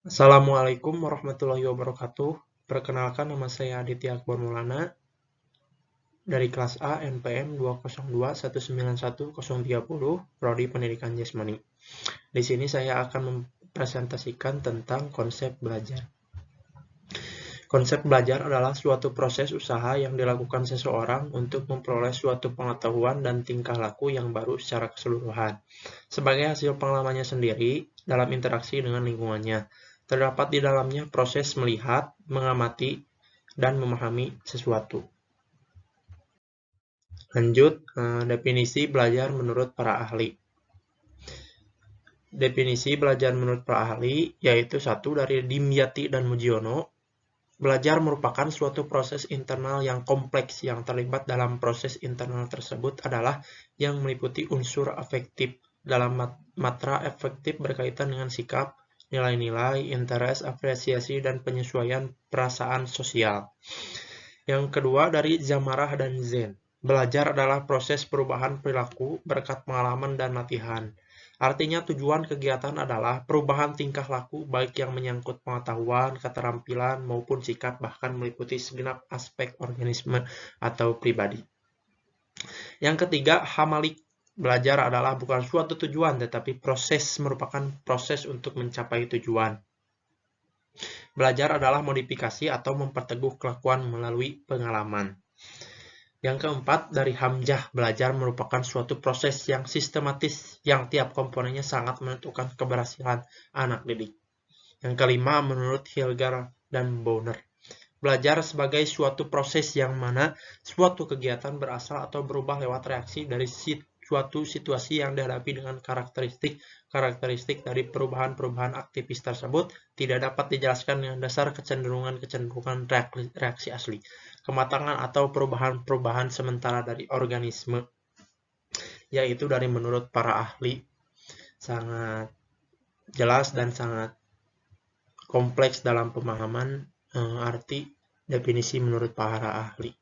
Assalamualaikum warahmatullahi wabarakatuh. Perkenalkan, nama saya Aditya Akbar Maulana dari kelas A NPM 202191030 Prodi Pendidikan Jasmani. Di sini saya akan mempresentasikan tentang konsep belajar. Konsep belajar adalah suatu proses usaha yang dilakukan seseorang untuk memperoleh suatu pengetahuan dan tingkah laku yang baru secara keseluruhan, sebagai hasil pengalamannya sendiri dalam interaksi dengan lingkungannya. Terdapat di dalamnya proses melihat, mengamati, dan memahami sesuatu. Lanjut, definisi belajar menurut para ahli. Definisi belajar menurut para ahli yaitu satu dari Dimyati dan Mujiono. Belajar merupakan suatu proses internal yang kompleks yang terlibat dalam proses internal tersebut adalah yang meliputi unsur afektif. Dalam matra afektif berkaitan dengan sikap, nilai-nilai, interest, apresiasi, dan penyesuaian perasaan sosial. Yang kedua dari Zamarah dan Zen. Belajar adalah proses perubahan perilaku berkat pengalaman dan latihan. Artinya tujuan kegiatan adalah perubahan tingkah laku baik yang menyangkut pengetahuan, keterampilan, maupun sikap bahkan meliputi segenap aspek organisme atau pribadi. Yang ketiga, Hamalik. Belajar adalah bukan suatu tujuan tetapi proses merupakan proses untuk mencapai tujuan. Belajar adalah modifikasi atau memperteguh kelakuan melalui pengalaman. Yang keempat, dari Hamzah, belajar merupakan suatu proses yang sistematis yang tiap komponennya sangat menentukan keberhasilan anak didik. Yang kelima, menurut Hilger dan Bonner, belajar sebagai suatu proses yang mana suatu kegiatan berasal atau berubah lewat reaksi dari suatu situasi yang dihadapi dengan karakteristik dari perubahan-perubahan aktivis tersebut tidak dapat dijelaskan dengan dasar kecenderungan reaksi asli, kematangan atau perubahan-perubahan sementara dari organisme, yaitu dari menurut para ahli sangat jelas dan sangat kompleks dalam pemahaman arti definisi menurut para ahli.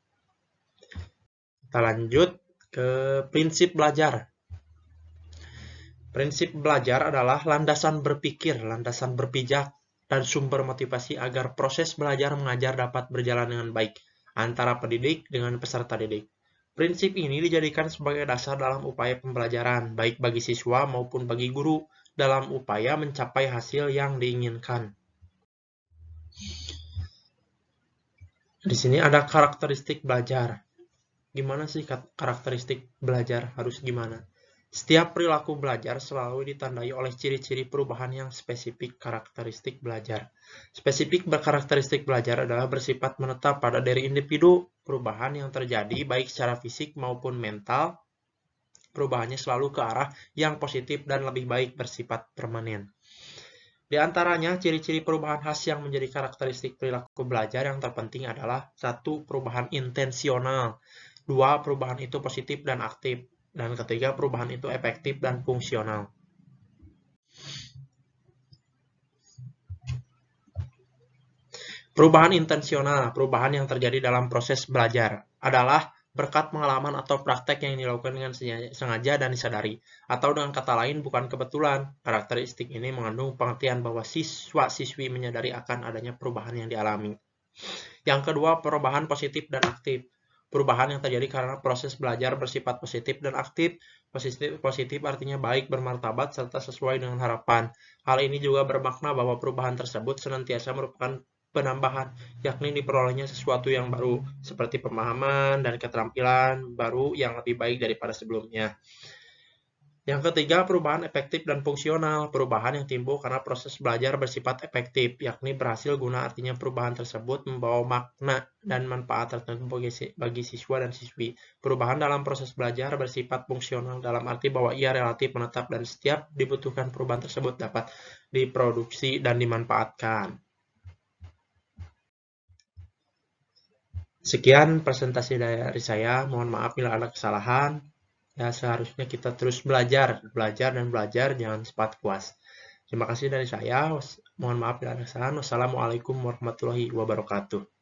Kita lanjut ke prinsip belajar. Prinsip belajar adalah landasan berpikir, landasan berpijak, dan sumber motivasi agar proses belajar mengajar dapat berjalan dengan baik antara pendidik dengan peserta didik. Prinsip ini dijadikan sebagai dasar dalam upaya pembelajaran, baik bagi siswa maupun bagi guru, dalam upaya mencapai hasil yang diinginkan. Di sini ada karakteristik belajar. Gimana sih karakteristik belajar harus gimana? Setiap perilaku belajar selalu ditandai oleh ciri-ciri perubahan yang spesifik karakteristik belajar. Spesifik berkarakteristik belajar adalah bersifat menetap pada diri individu. Perubahan yang terjadi baik secara fisik maupun mental, perubahannya selalu ke arah yang positif dan lebih baik bersifat permanen. Di antaranya, ciri-ciri perubahan khas yang menjadi karakteristik perilaku belajar yang terpenting adalah 1. Perubahan intensional, 2. Perubahan itu positif dan aktif, dan ketiga, perubahan itu efektif dan fungsional. Perubahan intensional, perubahan yang terjadi dalam proses belajar, adalah berkat pengalaman atau praktek yang dilakukan dengan sengaja dan disadari, atau dengan kata lain bukan kebetulan. Karakteristik ini mengandung pengertian bahwa siswa-siswi menyadari akan adanya perubahan yang dialami. Yang kedua, perubahan positif dan aktif. Perubahan yang terjadi karena proses belajar bersifat positif dan aktif. Positif artinya baik, bermartabat, serta sesuai dengan harapan. Hal ini juga bermakna bahwa perubahan tersebut senantiasa merupakan penambahan, yakni diperolehnya sesuatu yang baru, seperti pemahaman dan keterampilan baru yang lebih baik daripada sebelumnya. Yang ketiga, perubahan efektif dan fungsional. Perubahan yang timbul karena proses belajar bersifat efektif, yakni berhasil guna artinya perubahan tersebut membawa makna dan manfaat tertentu bagi siswa dan siswi. Perubahan dalam proses belajar bersifat fungsional dalam arti bahwa ia relatif menetap dan setiap dibutuhkan perubahan tersebut dapat diproduksi dan dimanfaatkan. Sekian presentasi dari saya, mohon maaf bila ada kesalahan. Ya, seharusnya kita terus belajar, jangan cepat puas. Terima kasih dari saya, mohon maaf bila ada kesalahan. Wassalamualaikum warahmatullahi wabarakatuh.